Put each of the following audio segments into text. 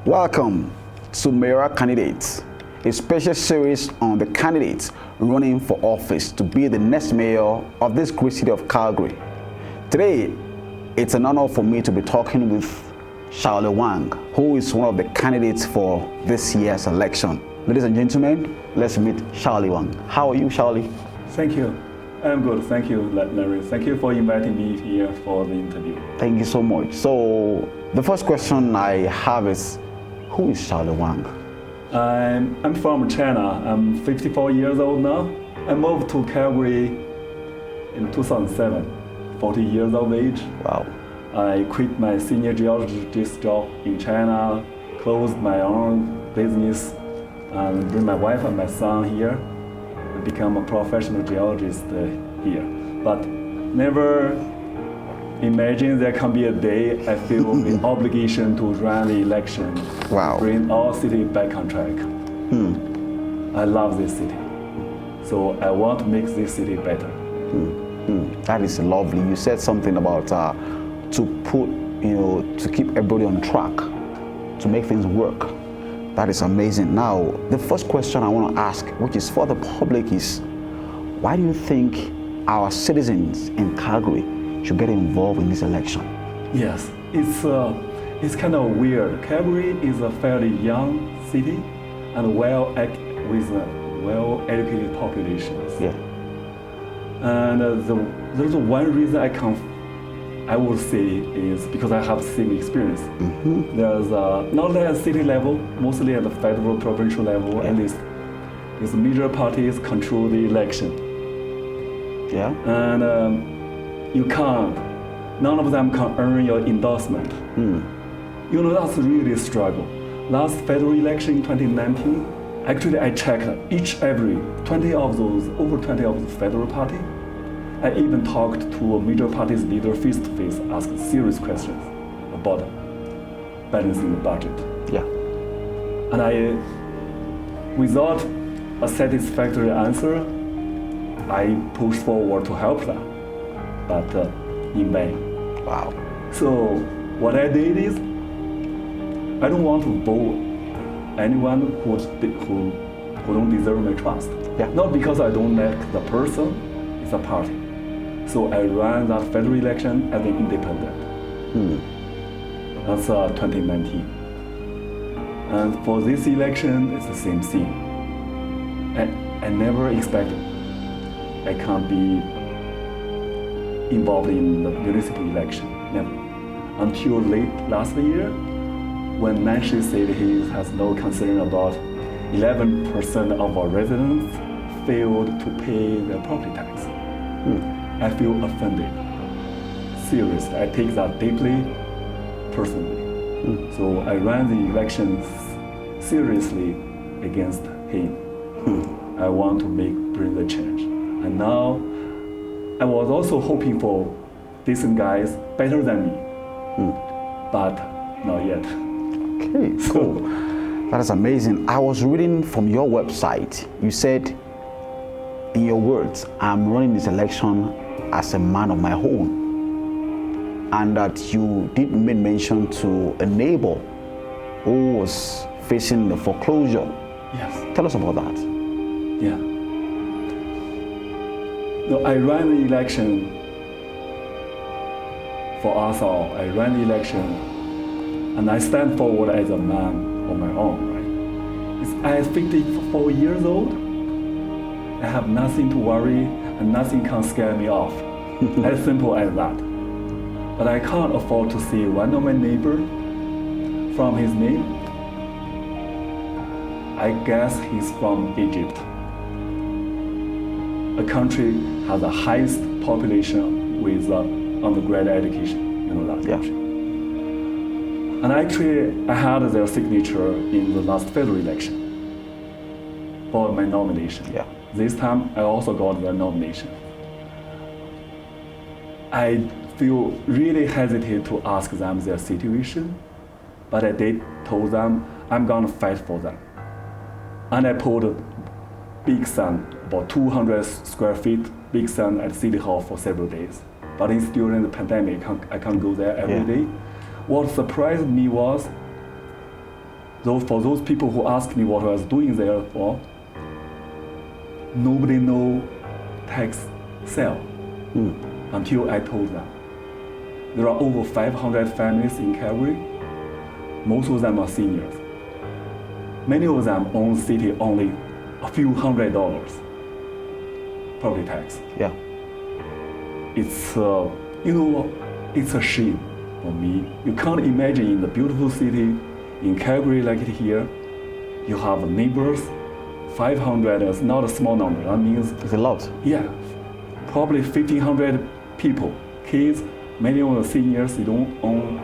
Welcome to Mayoral Candidates, a special series on the candidates running for office to be the next mayor of this great city of Calgary. Today, it's an honor for me to be talking with Shaoli Wang, who is one of the candidates for this year's election. Ladies and gentlemen, let's meet Shaoli Wang. How are you, Shaoli? Thank you. I'm good. Thank you, Larry. Thank you for inviting me here for the interview. Thank you so much. So, the first question I have is, who is Shaoli Wang? I'm from China. I'm 54 years old now. I moved to Calgary in 2007, 40 years of age. Wow. I quit my senior geologist job in China, closed my own business, and bring my wife and my son here and become a professional geologist here. But never imagine there can be a day I feel the obligation to run the election, Wow. bring our city back on track. I love this city, so I want to make this city better. That is lovely. You said something about to keep everybody on track, to make things work. That is amazing. Now, the first question I want to ask, which is for the public, is why do you think our citizens in Calgary should get involved in this election? Yes, it's kind of weird. Calgary is a fairly young city and with a well-educated populations. Yeah. And there's one reason I would say is because I have civic experience. There's not at city level, mostly at the federal, provincial level, at least these major parties control the election. Yeah. And none of them can earn your endorsement. You know, that's really a struggle. Last federal election in 2019, actually I checked over 20 of the federal party. I even talked to a major party's leader face to face, asked serious questions about balancing the budget. Yeah. And without a satisfactory answer, I pushed forward to help them, but in vain. Wow. So what I did is, I don't want to vote anyone who don't deserve my trust. Yeah. Not because I don't like the person, it's a party. So I ran that federal election as an independent. That's 2019. And for this election, it's the same thing. I never expected I can't be involved in the municipal election, never. Until late last year, when Nancy said he has no concern about 11% of our residents failed to pay their property tax. I feel offended. Seriously, I take that deeply, personally. So I ran the elections seriously against him. I want to bring the change. And now, I was also hoping for decent guys better than me, but not yet. Okay, cool. That is amazing. I was reading from your website. You said, in your words, I'm running this election as a man of my own, and that you did make mention to a neighbor who was facing the foreclosure. Yes. Tell us about that. Yeah. No, I ran the election for us all. I ran the election, and I stand forward as a man on my own, right? I am 54 years old. I have nothing to worry, and nothing can scare me off. As simple as that. But I can't afford to see one of my neighbors from his name. I guess he's from Egypt. A country has the highest population with undergraduate education. You know that country. And actually, I had their signature in the last federal election for my nomination. Yeah. This time, I also got the nomination. I feel really hesitant to ask them their situation, but I did told them I'm gonna fight for them. And I put a big sign, about 200 square feet, big sign at City Hall for several days. But it's during the pandemic, I can't go there every day. What surprised me was Though for those people who asked me what I was doing there for, nobody know tax sale until I told them. There are over 500 families in Calgary. Most of them are seniors. Many of them own city only a few $100 property tax. Yeah. It's it's a shame for me. You can't imagine in the beautiful city in Calgary like it here, you have neighbors. 500 is not a small number. That means it's a lot. Yeah, probably 1,500 people, kids. Many of the seniors, they don't own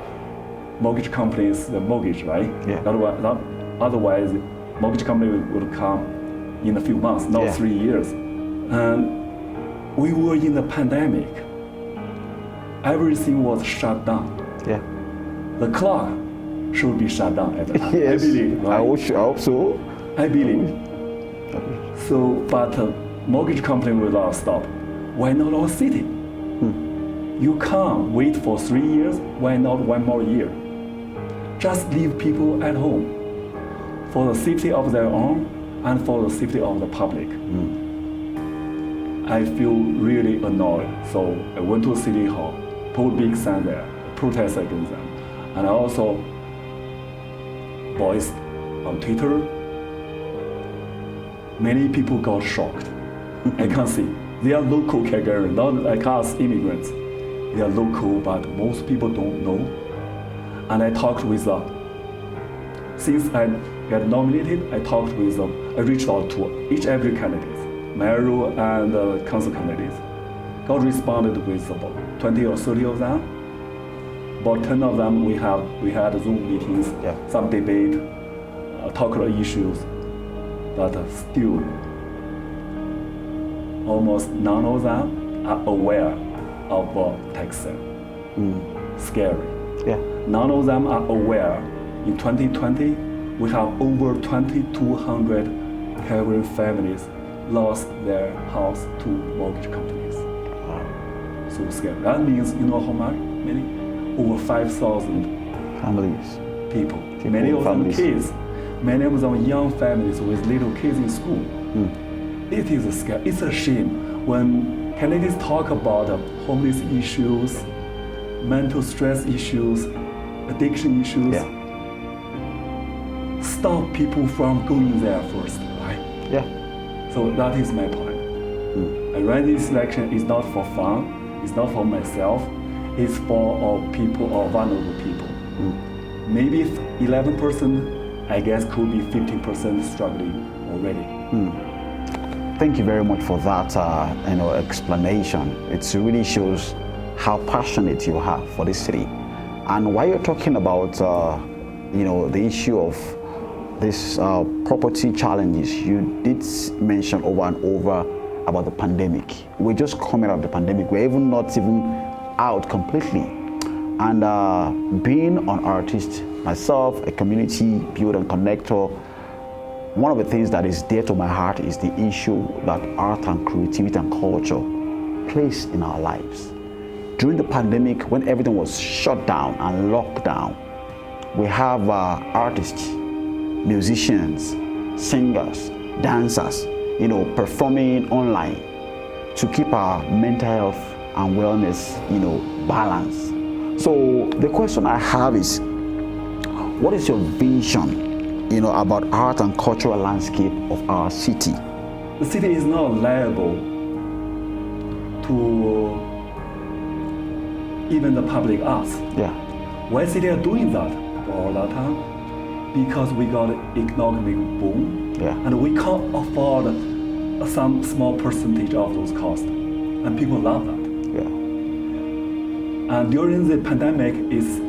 mortgage companies, the mortgage, right? Yeah. Otherwise, mortgage company would come in a few months, not 3 years. And we were in the pandemic. Everything was shut down. Yeah. The clock should be shut down at the time. Yes. I believe. Right? I hope so. I believe. So, but mortgage company will not stop. Why not our city? You can't wait for 3 years. Why not 1 more year? Just leave people at home for the safety of their own and for the safety of the public. I feel really annoyed. So I went to City Hall, put big sign there, protest against them. And I also voiced on Twitter. Many people got shocked. I can see. They are local Calgarians, not like us immigrants. They are local, but most people don't know. And I talked with them. Since I got nominated, I reached out to every candidate, mayoral and council candidates. God responded with about 20 or 30 of them. About 10 of them we had Zoom meetings, some debate, talk about issues, but still almost none of them are aware of tax sale. Scary. Yeah. None of them are aware. In 2020, we have over 2,200 Calgary families lost their house to mortgage companies. Wow. So scary. That means, you know how many? Over 5,000 families. People. Many of them kids. Many of them young families with little kids in school. It is scary. It's a shame when candidates talk about homeless issues, mental stress issues, addiction issues. Yeah. Stop people from going there first, right? Yeah. So that is my point. I ran this election is not for fun, it's not for myself, it's for all people or vulnerable people. Maybe 11%, I guess could be 15% struggling already. Thank you very much for that explanation. It really shows how passionate you are for this city. And while you're talking about the issue of this property challenges, you did mention over and over about the pandemic. We're just coming out of the pandemic. We're even not out completely. And being an artist myself, a community builder and connector, one of the things that is dear to my heart is the issue that art and creativity and culture plays in our lives. During the pandemic, when everything was shut down and locked down, we have artists, musicians, singers, dancers, performing online to keep our mental health and wellness, balanced. So the question I have is, what is your vision, about art and cultural landscape of our city? The city is not liable to even the public arts. Yeah. Why city are doing that for all that time? Because we got an economic boom, and we can't afford some small percentage of those costs, and people love that. Yeah. And during the pandemic, it's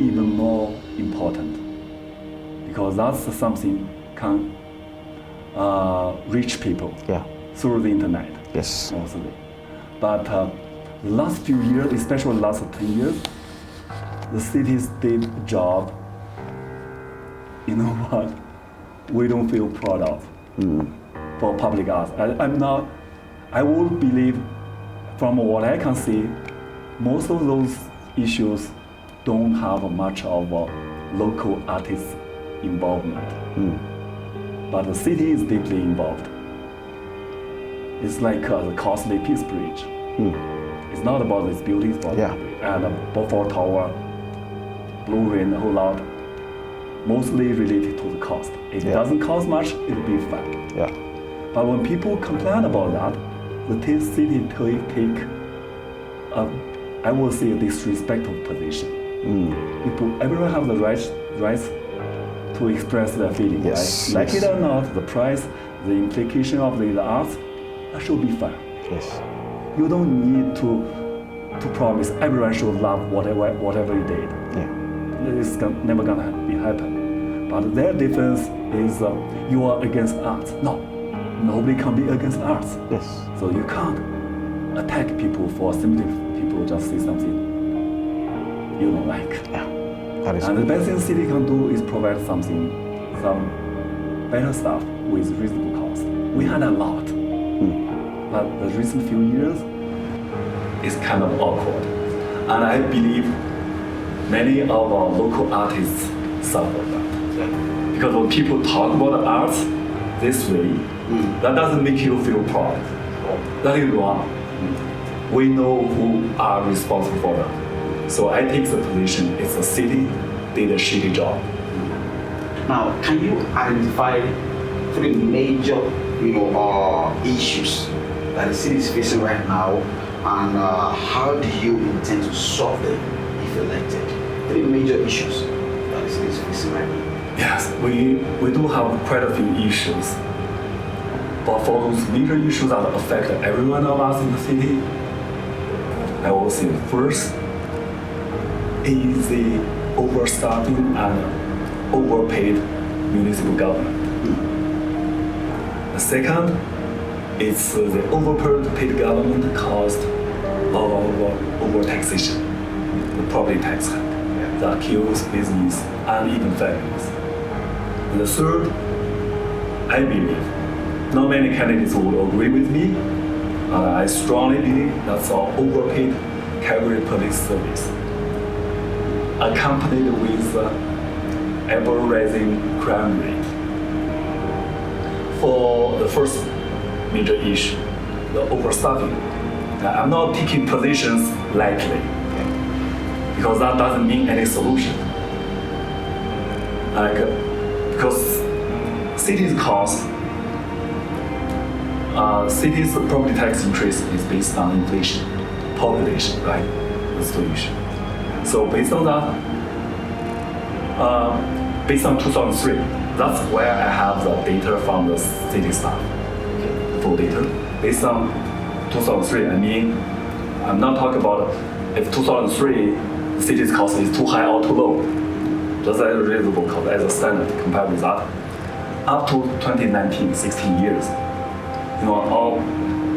even more important because that's something can reach people through the internet. Yes. Mostly. But the last few years, especially the last 10 years, the cities did a job. You know what? We don't feel proud of for public arts. I would believe, from what I can see, most of those issues don't have much of local artists involvement. But the city is deeply involved. It's like the costly Peace Bridge. It's not about this beauty spot. And Beaufort Tower, Blue Rain, a whole lot, mostly related to the cost. If it doesn't cost much, it'll be fine. But when people complain about that, the city take I will say a disrespectful position. Everyone have the rights to express their feeling, right? Like it or not, the price, the implication of the arts, that should be fine. You don't need to promise everyone should love whatever you did. It's never gonna happen. But their defense is you are against arts. No, nobody can be against arts. So you can't attack people for simply people just say something you don't like. And the best thing the city can do is provide some better stuff with reasonable cost. We had a lot, but the recent few years is kind of awkward. And I believe many of our local artists suffer that. Because when people talk about the arts this way, that doesn't make you feel proud. That is wrong. We know who are responsible for that. So I take the position it's the city did a shitty job. Now, can you identify three major, issues that the city is facing right now, and how do you intend to solve them if elected? Three major issues that the city is facing right now. Yes, we do have quite a few issues. But for those major issues that affect everyone of us in the city, I will say first is the overstaffing and overpaid municipal government. The second is the overpaid government caused of overtaxation, the property tax hike that kills business and even families. And the third, I believe, not many candidates would agree with me, I strongly believe that's our overpaid Calgary police service, accompanied with ever-rising crime rate. For the first major issue, the overstaffing, I'm not taking positions lightly, because that doesn't mean any solution. Because cities cost, cities' property tax increase is based on inflation, population, right? That's the issue. So based on that, based on 2003, that's where I have the data from the city staff, full data. Based on 2003, I mean, I'm not talking about if 2003 the city's cost is too high or too low. Just as a reasonable cost as a standard compared with that. Up to 2019, 16 years, our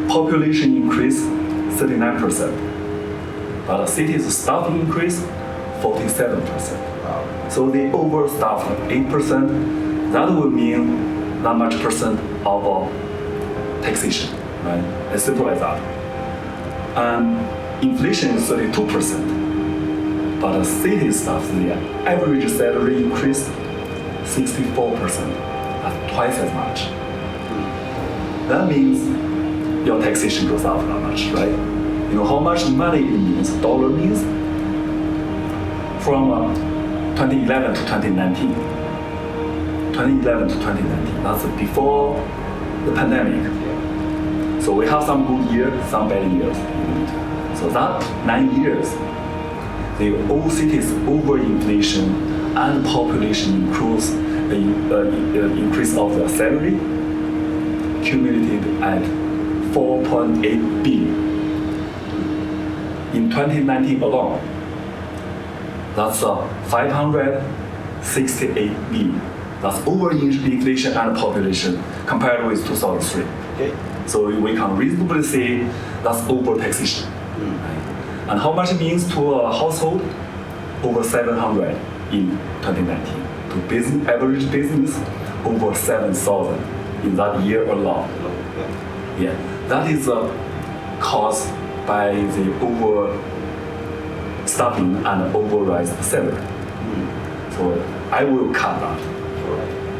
population increased 39%, but the city's staffing increased 47%. So they overstaffed 8%. That would mean not much percent of taxation, right? As simple as that. And inflation is 32%, but the city staff, the average salary increased 64%. That's twice as much. That means your taxation goes up that much, right? How much money it means, dollar means? From 2011 to 2019. 2011 to 2019, that's before the pandemic. So we have some good years, some bad years. So that 9 years, the old city's overinflation and population increase of the salary accumulated at 4.8 billion. In 2019 alone, that's 568 billion. That's overinflation and population compared with 2003. Okay. So we can reasonably say that's overtaxation. And how much it means to a household? Over 700 in 2019. To average business, over 7,000 in that year alone. Yeah, that is caused by the overstaffing and overrise salary. So I will cut that.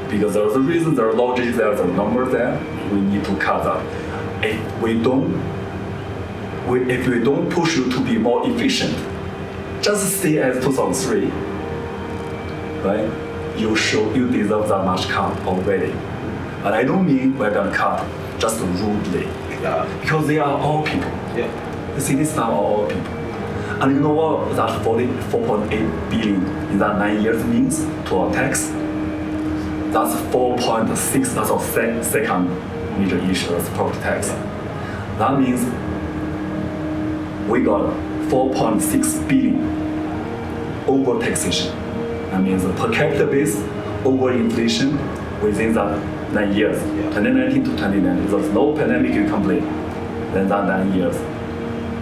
Because there's a reason, there's logic, there's a number there. We need to cut that. If we don't push you to be more efficient, just stay as 2003, right? You deserve that much cut already. But I don't mean we're gonna cut just rudely, because they are all people. Yeah. The city staff are all people. And you know what that 4.8 billion in that 9 years means to our tax? That's 4.6, that's our second major issue, that's property tax. That means we got 4.6 billion over taxation. That means the per capita base over inflation within that 9 years, 2019 to 2019. There's no pandemic you complain than that 9 years.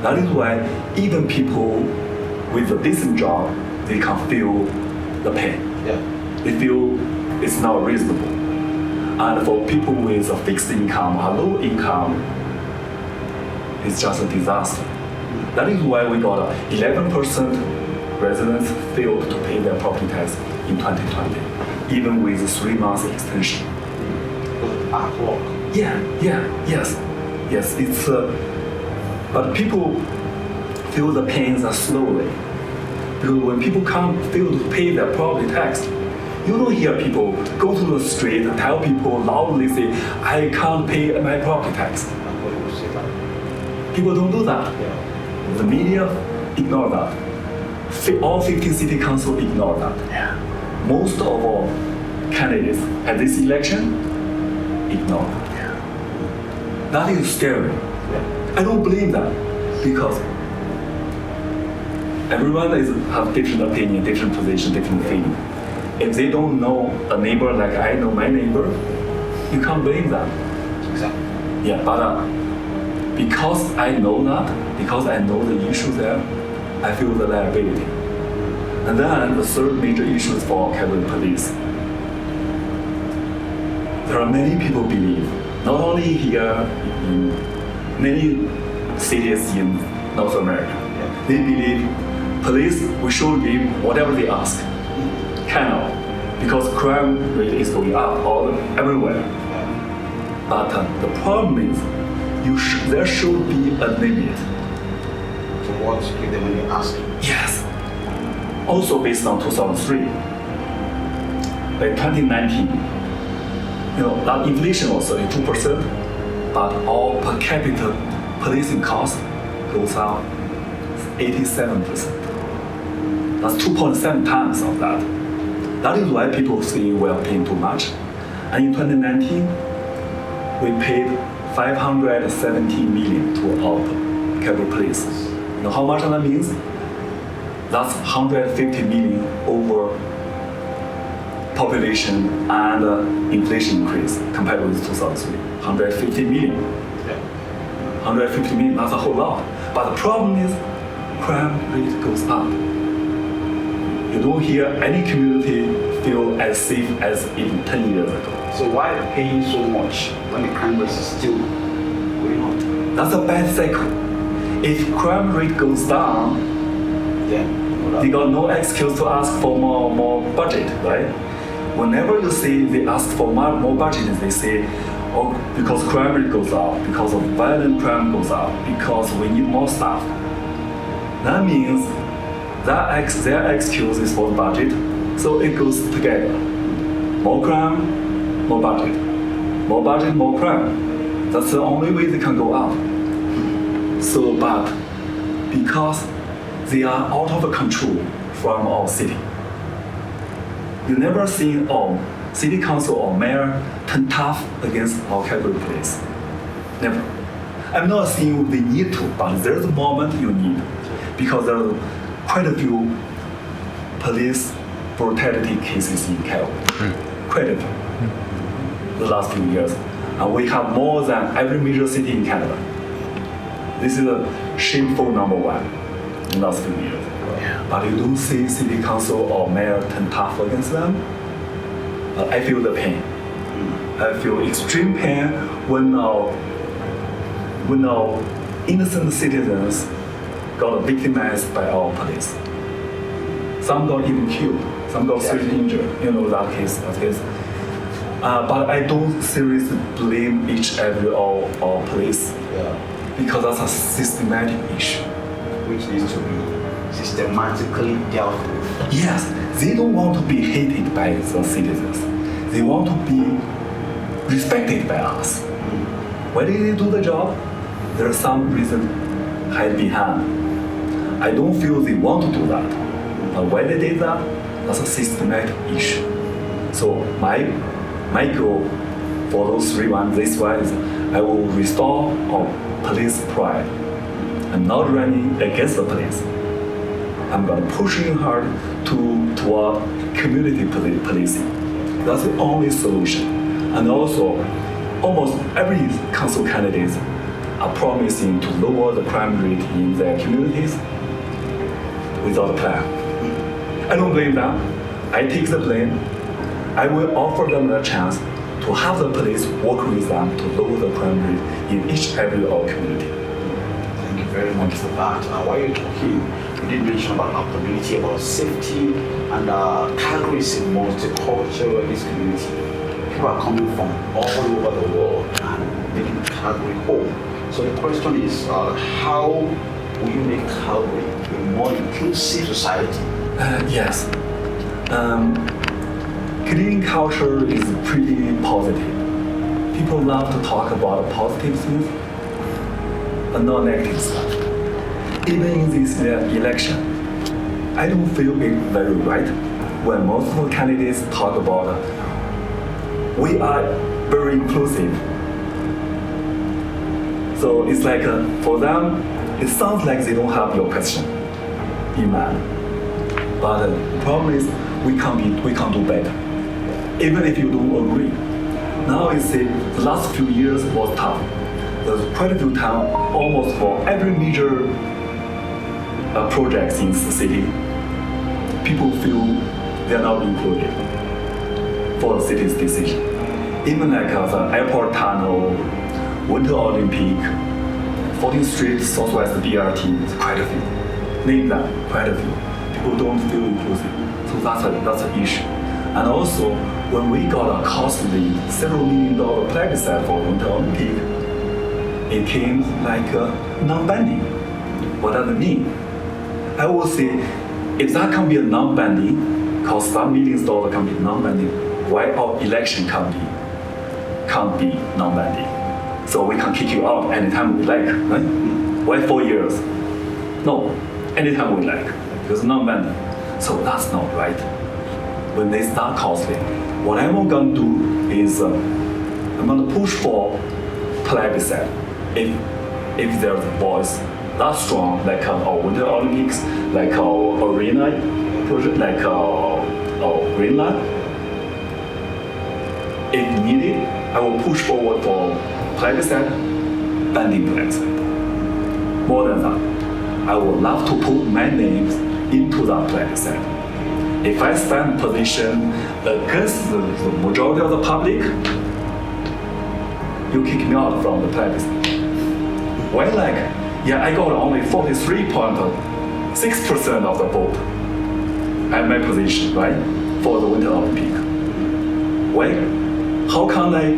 That is why even people with a decent job, they can feel the pain. They feel it's not reasonable. And for people with a fixed income or low income, it's just a disaster. That is why we got 11% residents failed to pay their property tax in 2020, even with a 3 months extension. Yes. It's but people feel the pains are slowly. Because when people can't fail to pay their property tax, you don't hear people go to the street and tell people loudly say, I can't pay my property tax. People don't do that. The media ignore that. All 15 city councils ignore that. Most of our candidates at this election ignore that. That is scary. I don't blame them, because everyone have different opinion, different position, different feeling. If they don't know a neighbor like I know my neighbor, you can't blame them. Exactly. But because I know that, because I know the issue there, I feel the liability. And then the third major issue is for Calgary police. There are many people believe, not only here, in many cities in North America, they believe police, we should give whatever they ask. Cannot, because crime rate is going up everywhere. But the problem is, there should be a limit. So what give them when you ask? Yes. Also based on 2003. By 2019, that inflation was 32%, but all per capita policing cost goes up 87%. That's 2.7 times of that. That is why people say we are paying too much. And in 2019, we paid $570 million to our Calgary police. You know how much that means? That's 150 million over population and inflation increase compared with 2003. 150 million. 150 million, that's a whole lot. But the problem is, crime rate goes up. You don't hear any community feel as safe as in 10 years ago. So why paying so much when the crime rate is still going on? That's a bad cycle. If crime rate goes down, they got no excuse to ask for more budget, right? Whenever you see they ask for more budget, they say, oh, because crime rate goes up, because of violent crime goes up, because we need more staff. That means that their excuse is for the budget, so it goes together. More crime, more budget. More budget, more crime. That's the only way they can go up. So, but because they are out of control from our city, you never seen city council or mayor turn tough against our Calgary police. Never. I'm not saying they need to, but there's a moment you need, because there are quite a few police brutality cases in Calgary. Quite a few. The last few years. And we have more than every major city in Canada. This is a shameful #1 in the last few years. But you don't see city council or mayor turn tough against them. I feel the pain. I feel extreme pain when our innocent citizens got victimized by our police. Some got even killed. Some got seriously injured. You know that case. But I don't seriously blame each every or police because that's a systematic issue. Which needs to be systematically dealt with. Yes, they don't want to be hated by the citizens. They want to be respected by us. Why did they do the job? There's some reason hide behind. I don't feel they want to do that. But why they did that? That's a systematic issue. So my goal for those 3 ones, this one is I will restore our police pride. I'm not running against the police. I'm going to push hard toward community policing. That's the only solution. And also, almost every council candidates are promising to lower the crime rate in their communities without a plan. I don't blame them. I take the blame. I will offer them the chance to have the police work with them to lower the crime rate in each every of our community. Thank you very much for that. While you're talking, you did mention about accountability, about safety, and Calgary is a multicultural in this community. People are coming from all over the world and making Calgary home. So the question is, how will you make Calgary a more inclusive society? Yes. Canadian culture is pretty positive. People love to talk about positive things, but not negative stuff. Even in this election, I don't feel it very right when most of the candidates talk about we are very inclusive. So it's like for them, it sounds like they don't have your question in mind. But the problem is we can't do better. Even if you don't agree. Now you see the last few years was tough. There's quite a few times, almost for every major projects in the city, people feel they're not included for the city's decision. Even like the airport tunnel, Winter Olympic, 14th Street, Southwest BRT, quite a few. Name them, quite a few. People don't feel inclusive. So that's an issue. And also, when we got a costly several $1 million plebiscite for Winter Olympic, it came like non-binding. What does it mean? I will say, if that can be a non-binding, cost some millions of dollars can be non-binding, why our election can't be non-binding? So we can kick you out anytime we like, right? Why 4 years? No, anytime we like, because non-binding. So that's not right. When they start costly, what I'm going to do is I'm going to push for plebiscite. If there's a voice that strong, like our Winter Olympics, like our arena project, like our Green Line, if needed, I will push forward for plebiscite, binding plebiscite. More than that, I would love to put my names into that plebiscite. If I stand position against the majority of the public, you kick me out from the plebiscite. Why I got only 43.6% of the vote at my position, right, for the Winter Olympic. Why? How can I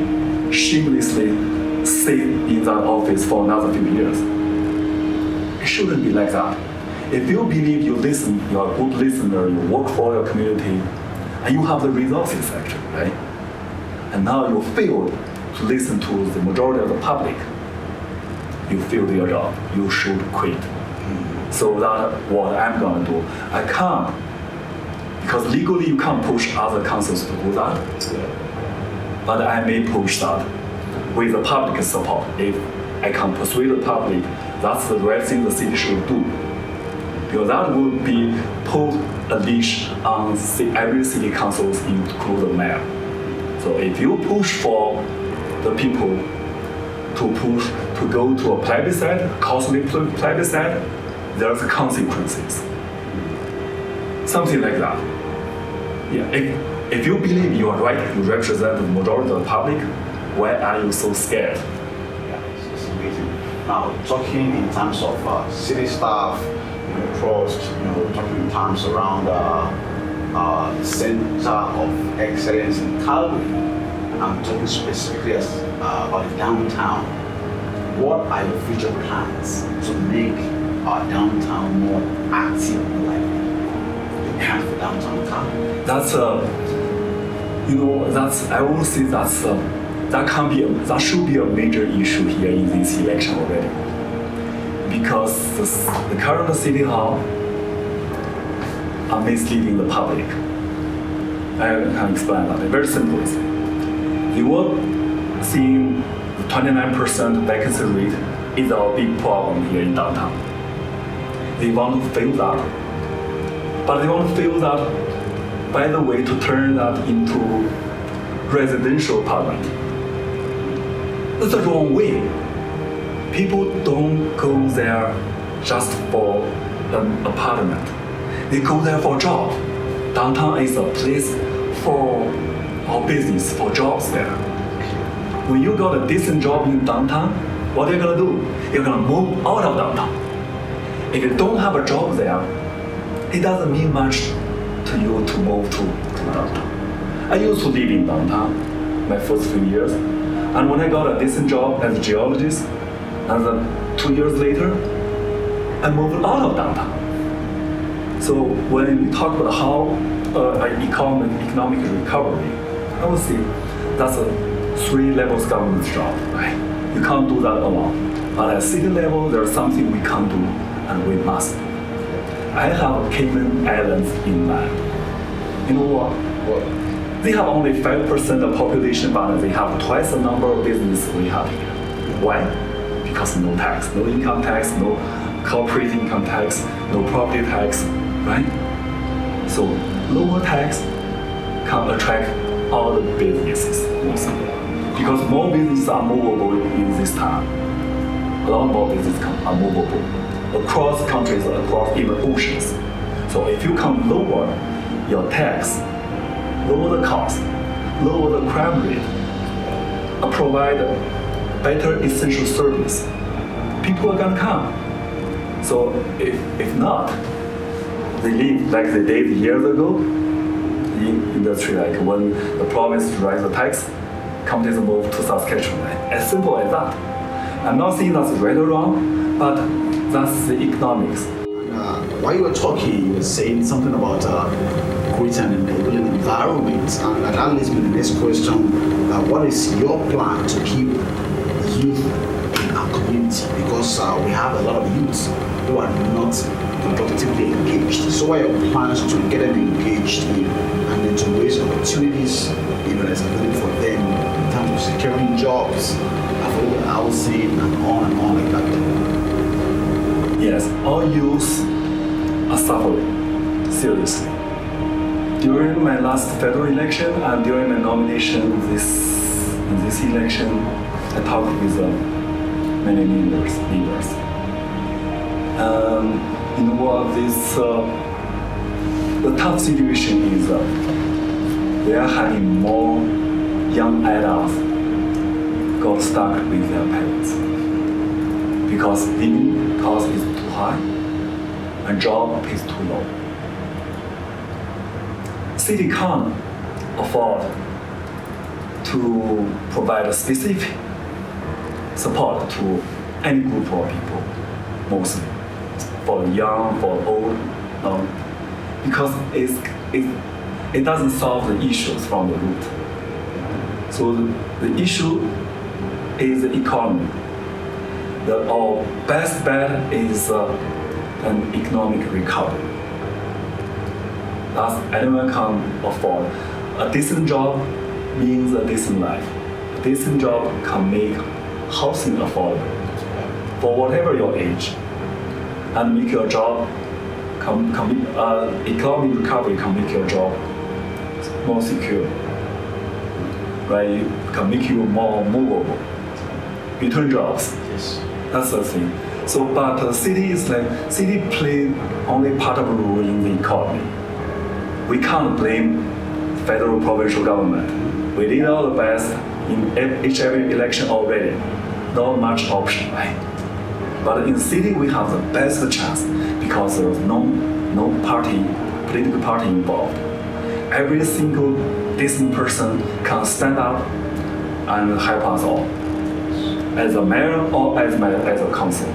shamelessly sit in that office for another few years? It shouldn't be like that. If you believe you listen, you're a good listener, you work for your community, and you have the resources actually, right? And now you fail to listen to the majority of the public, you failed your job, you should quit. So that's what I'm gonna do. I can't, because legally you can't push other councils to do that, but I may push that with the public support. If I can persuade the public, that's the right thing the city should do. Because that would be put a leash on every city councils, including the mayor. So if you push for the people to go to a plebiscite, costly plebiscite, there's consequences. Something like that. Yeah. If you believe you are right, you represent the majority of the public, why are you so scared? Yeah, it's amazing. Now, talking in terms of city staff, trust, talking in terms around the center of excellence in Calgary. I'm talking specifically about the downtown. What are your future plans to make our downtown more active and lively? The plan for downtown Calgary. I will say that should be a major issue here in this election already. Because the current city hall are misleading the public. I can explain that very simply. You will see the 29% vacancy rate is a big problem here in downtown. They want to fill that, but they want to fill that by the way to turn that into residential apartment. That's the wrong way. People don't go there just for an apartment. They go there for a job. Downtown is a place for our business, for jobs there. When you got a decent job in downtown, what are you gonna do? You're gonna move out of downtown. If you don't have a job there, it doesn't mean much to you to move to downtown. I used to live in downtown my first few years, and when I got a decent job as a geologist, and then 2 years later, I moved out of downtown. So when we talk about how economic recovery, I would say that's a 3 levels government job, right? You can't do that alone. But at city level, there's something we can't do, and we must. I have Cayman Islands in mind. You know what? They have only 5% of population, but they have twice the number of business we have here. Why? Because no tax, no income tax, no corporate income tax, no property tax, right? So lower tax can attract all the businesses mostly. Because more businesses are movable in this time. A lot more businesses are movable across countries, across even oceans. So if you can lower your tax, lower the cost, lower the crime rate, and provide better essential service, people are gonna come. So if not, they live like they did years ago in industry, like when the province raised the tax, companies move to Saskatchewan. As simple as that. I'm not saying that's right or wrong, but that's the economics. While you were talking, you were saying something about creating an enabling environment, and that leads me to the next question. What is your plan to keep youth in our community? Because we have a lot of youths who are not productively engaged. So what are your plans to get them engaged in, and then to raise opportunities, that's available for them in terms of securing jobs, affordable housing, and on like that? Yes, all youths are suffering seriously. During my last federal election and during my nomination in this election, I talked with many leaders. You know what? The tough situation is we are having more young adults got stuck with their parents because living cost is too high and job pays too low. City can't afford to provide a specific support to any group of people, mostly for young, for old, because it doesn't solve the issues from the root. So the issue is the economy. Our best bet is an economic recovery. Thus, anyone can afford. A decent job means a decent life. A decent job can make housing affordable for whatever your age, and make your job economic recovery can make your job more secure, right? It can make you more movable between jobs. Yes. That's the thing. So, but city play only part of a role in the economy. We can't blame federal provincial government. We did all the best in every election already. Not much option, right? But in city we have the best chance because there's no political party involved. Every single decent person can stand up and help us all, as a mayor or as a council.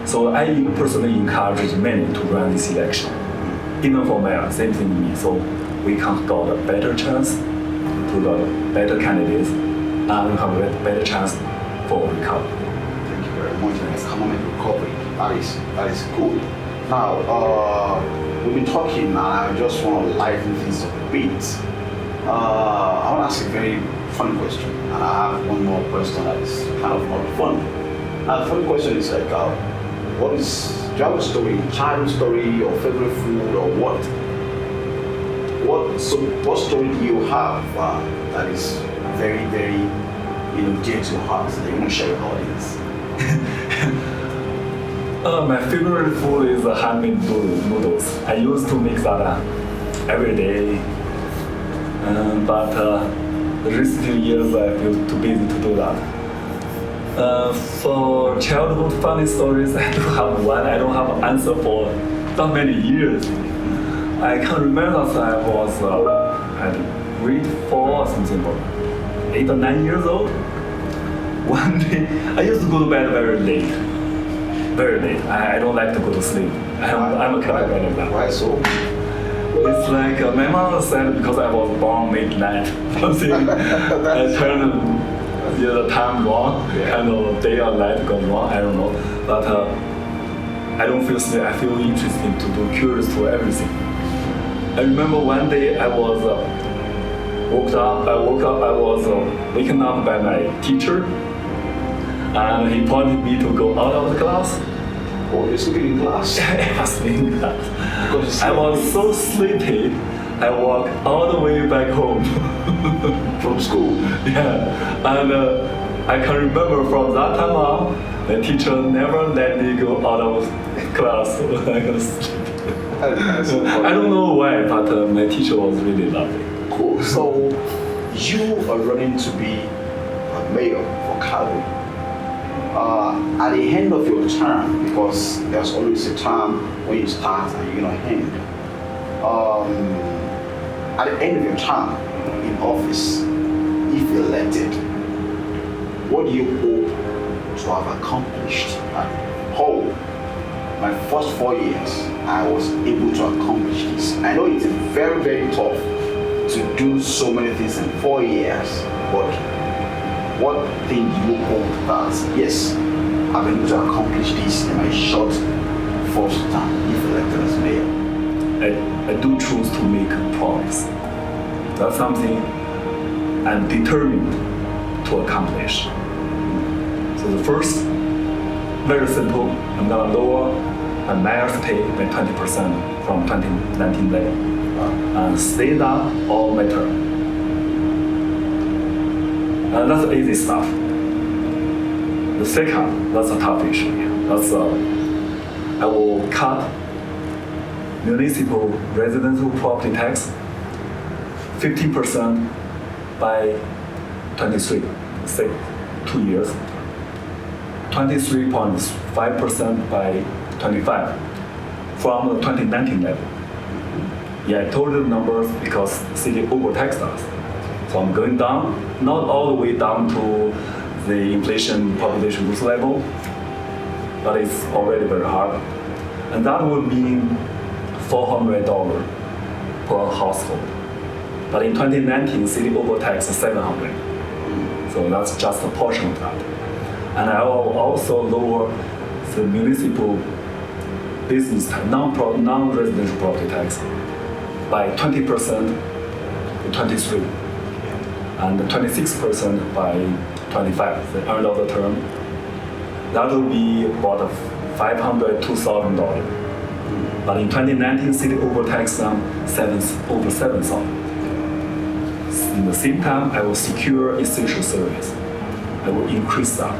So I personally encourage many to run this election, even for mayor, same thing to me. So we can got a better chance to the better candidates, and we have a better chance for recovery. Thank you very much. Economic recovery. That is good. Now, we've been talking, and I just want to lighten things up a bit. I want to ask a very fun question, and I have one more question that is kind of not fun. And the fun question is like, do you have a story, childhood story, or favorite food, or what? What story do you have that is very, very, dear to your heart that you want to share with the audience? My favorite food is handmade noodles. I used to make that every day, but the recent years I feel too busy to do that. For childhood funny stories, I do have one. I don't have an answer for not many years. I can remember that I was at grade 4 or something, 8 or 9 years old. One day, I used to go to bed very late. Very late. I don't like to go to sleep. I'm a kind of guy like that. Why so? It's like my mom said because I was born midnight. Something. I turned the time wrong, kind of day or night gone wrong. I don't know, but I don't feel sleep. I feel interested to do, curious to everything. I remember one day I was woke up. I was waken up by my teacher, and he pointed me to go out of the class. Oh, you're sleeping in class? I was sleeping in class. I was so sleepy, I walked all the way back home. From school? Yeah, and I can remember from that time on, the teacher never let me go out of class. I don't know why, but my teacher was really lovely. Cool. So, you are running to be a mayor for Calgary. At the end of your term, because there's always a term when you start and you're gonna end. At the end of your term in office, if elected, what do you hope to have accomplished? How? My first 4 years, I was able to accomplish this. I know it's very, very tough to do so many things in 4 years, but what thing do you hope that, yes, I've been able to accomplish this in my short first term if elected as mayor? I do choose to make a promise. That's something I'm determined to accomplish. So the first, very simple, I'm gonna lower my mayor's pay by 20% from 2019 level and stay that all my term. And that's easy stuff. The second, that's a tough issue. That's I will cut municipal residential property tax 15% by 23, say 2 years. 23.5% by 25 from the 2019 level. Yeah, I told you the numbers because the city overtaxed us. So I'm going down, not all the way down to the inflation population growth level, but it's already very hard. And that would mean $400 per household. But in 2019, city overtaxed 700. So that's just a portion of that. And I will also lower the municipal business non-residential property tax by 20% to 23, and 26% by 25, the end of the term. That will be about $502,000. But in 2019, city overtaxed them over 7,000. In the same time, I will secure essential service. I will increase that.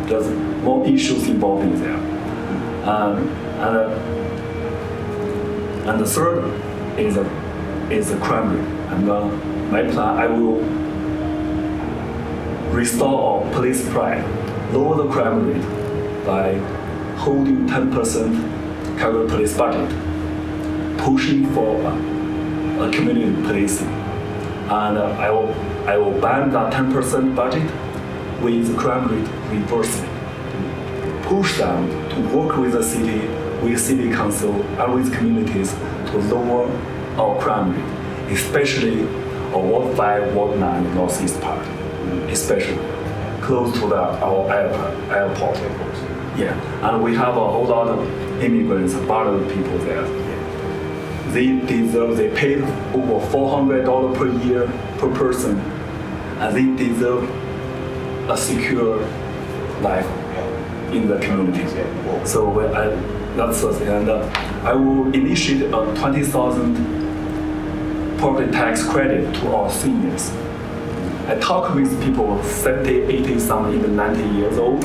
There's more issues involved in there. And the third is the crime rate. And my plan, I will restore our police pride, lower the crime rate by holding 10% Calgary police budget, pushing for a community policing. And I will ban that 10% budget with crime rate reversely. Push them to work with the city, with city council, and with communities to lower our crime rate, especially our Ward 5, Ward 9 northeast part, especially close to our airport. Yeah, and we have a whole lot of immigrants, border people there. They paid over $400 per year per person, and they deserve a secure life in the community. So that's the thing. And I will initiate a 20,000 property tax credit to our seniors. I talk with people 70, 80, some even 90 years old.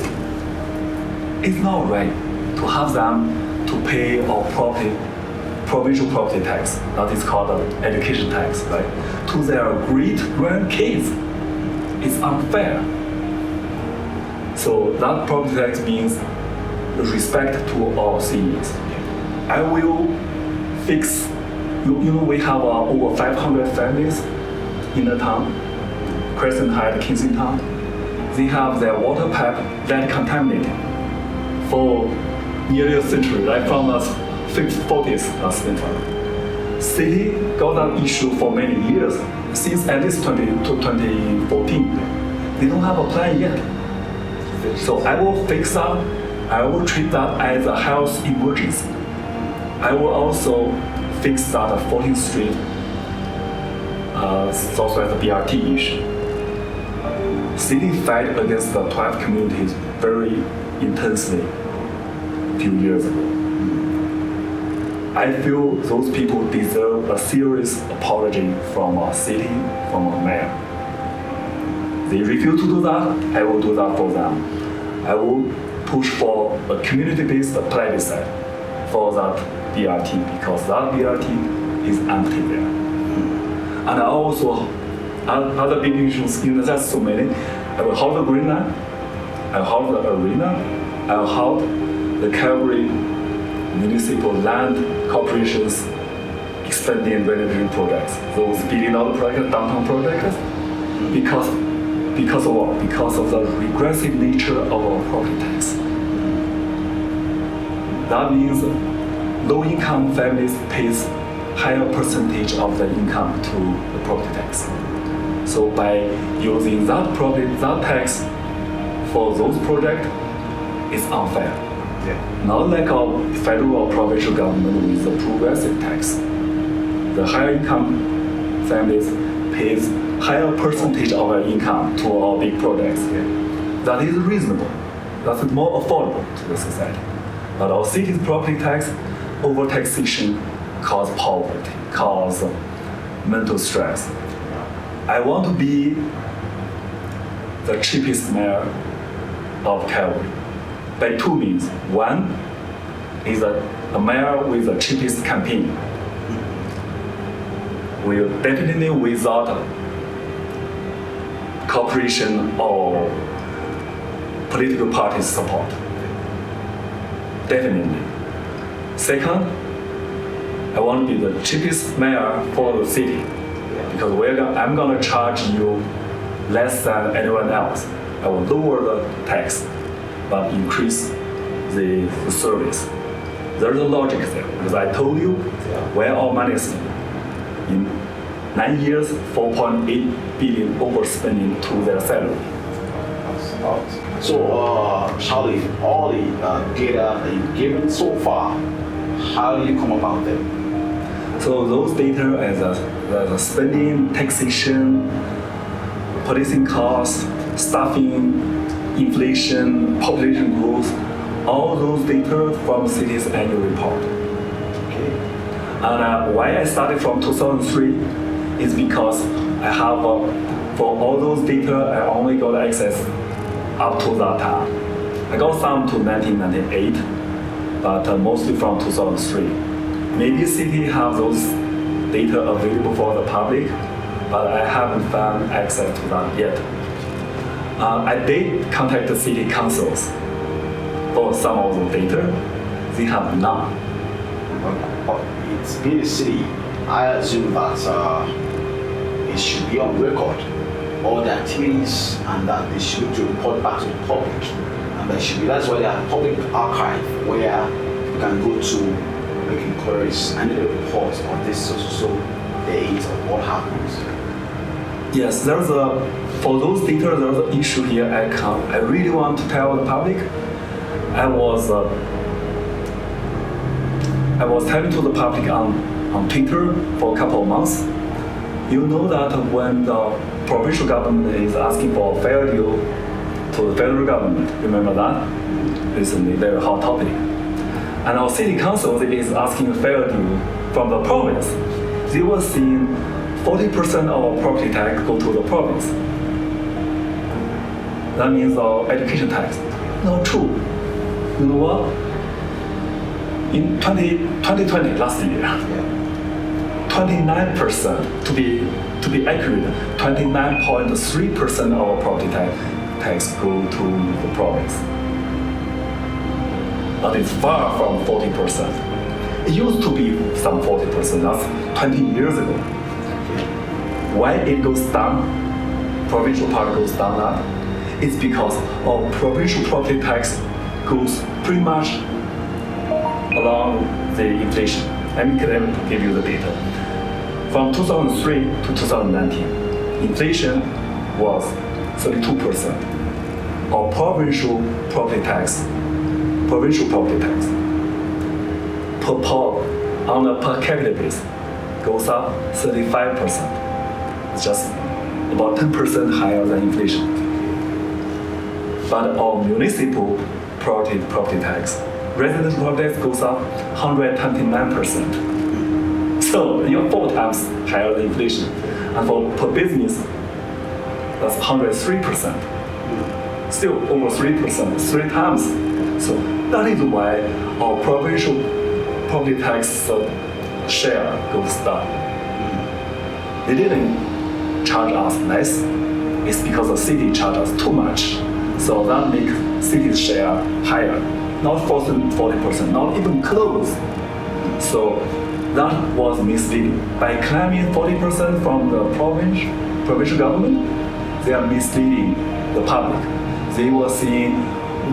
It's not right to have them to pay our provincial property tax, that is called education tax, right? To their great grandkids. It's unfair. So that property tax means respect to our seniors. I will fix, we have over 500 families in the town, Crescent Heights, Kensington. They have their water pipe that contaminated for nearly a century, right from the 40s last century. City got that issue for many years, since at least 2014. They don't have a plan yet. So I will fix that. I will treat that as a health emergency. I will also fix that 14th Street Southwest BRT issue. City fight against the 12 communities very intensely a few years ago. I feel those people deserve a serious apology from our city, from our mayor. They refuse to do that, I will do that for them. I will push for a community-based plebiscite for that BRT, because that BRT is empty there. And I also, other big issues, there's so many. I will hold the Green Line, I will hold the arena, I will hold the Calgary Municipal Land Corporation's expanding renovation projects, those billion-dollar projects, downtown projects, because of what? Because of the regressive nature of our property tax. That means low-income families pays higher percentage of the income to the property tax. So by using that tax for those projects, it's unfair. Yeah. Not like our federal or provincial government with the progressive tax. The higher income families pays higher percentage of our income to our big projects. Yeah. That is reasonable. That's more affordable to the society. But our city's property tax, overtaxation, cause poverty, cause mental stress. I want to be the cheapest mayor of Calgary by two means. One is a mayor with the cheapest campaign. Will definitely without corporation or political party support. Definitely. Second, I want to be the cheapest mayor for the city, because I'm going to charge you less than anyone else. I will lower the tax, but increase the service. There's a logic there, because I told you where our money is spent. In 9 years, 4.8 billion overspending to their salary. So, Shaoli, all the data that you've given so far, how do you come about them? So those data as the spending, taxation, policing costs, staffing, inflation, population growth, all those data from city's annual report. Okay. And why I started from 2003 is because I have, for all those data, I only got access up to that time. I got some to 1998, but mostly from 2003. Maybe city have those data available for the public, but I haven't found access to that yet. I did contact the city councils for some of the data. They have none. It's in the city. I assume that it should be on record, all the activities, and that they should to report back to the public. And that's why there are public archive where you can go to make inquiries and a report on this so date of what happens. Yes, for those details, there's an issue here I really want to tell the public. I was telling to the public on Twitter for a couple of months. You know that when the provincial government is asking for a fair deal to the federal government, remember that? Recently, very hot topic. And our city council is asking a fair deal from the province. They were seeing 40% of our property tax go to the province. That means our education tax. Not true. You know what? In 2020, last year, 29%, to be accurate, 29.3% of our property tax go to the province. That is far from 40%. It used to be some 40%, that's 20 years ago. Why it goes down, provincial part goes down now, it's because our provincial property tax goes pretty much along the inflation. Let me give you the data. From 2003 to 2019, inflation was 32%. Our provincial property tax on a per capita basis goes up 35%. It's just about 10% higher than inflation. But our municipal property tax, residential property tax goes up 129%. So you're 4 times higher than inflation. And for per business, that's 103%. Still over 3%, 3 times. So that is why our provincial property tax share goes down. They didn't charge us less. It's because the city charges us too much. So that makes city's share higher. Not 40%, not even close. So that was misleading. By claiming 40% from the provincial government, they are misleading the public. They were saying,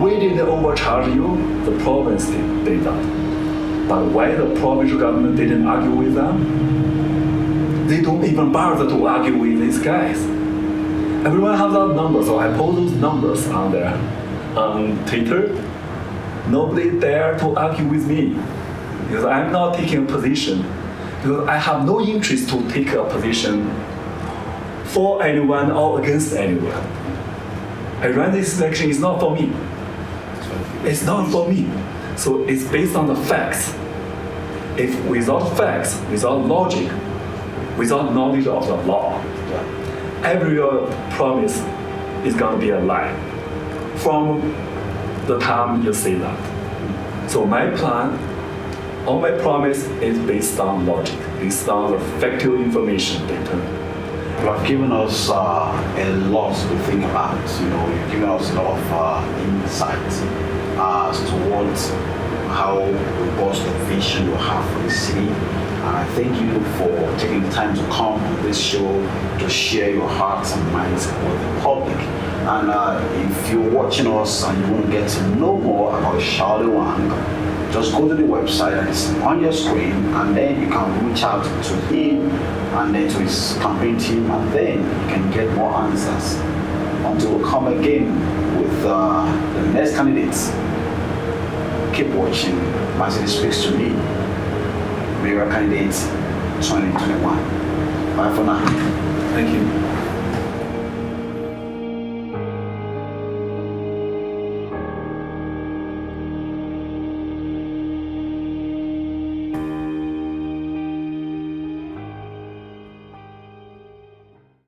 we didn't overcharge you, the province did that. But why the provincial government didn't argue with them? They don't even bother to argue with these guys. Everyone has that number, so I post those numbers on there. On Twitter, nobody dare to argue with me because I'm not taking a position, because I have no interest to take a position for anyone or against anyone. I ran this election, it's not for me. It's not for me. So it's based on the facts. If without facts, without logic, without knowledge of the law, every promise is going to be a lie from the time you say that. So my plan, all my promise is based on logic, based on the factual information data. You have given us a lot to think about. You've given us a lot of insights as to how robust the vision you have for the city. And I thank you for taking the time to come on this show to share your hearts and minds with the public. And if you're watching us and you want to get to know more about Shaoli Wang, just go to the website and it's on your screen, and then you can reach out to him and then to his campaign team, and then you can get more answers. Until we come again with the next candidates, keep watching My City Speaks to Me, Mayoral Candidates 2021. Bye for now. Thank you.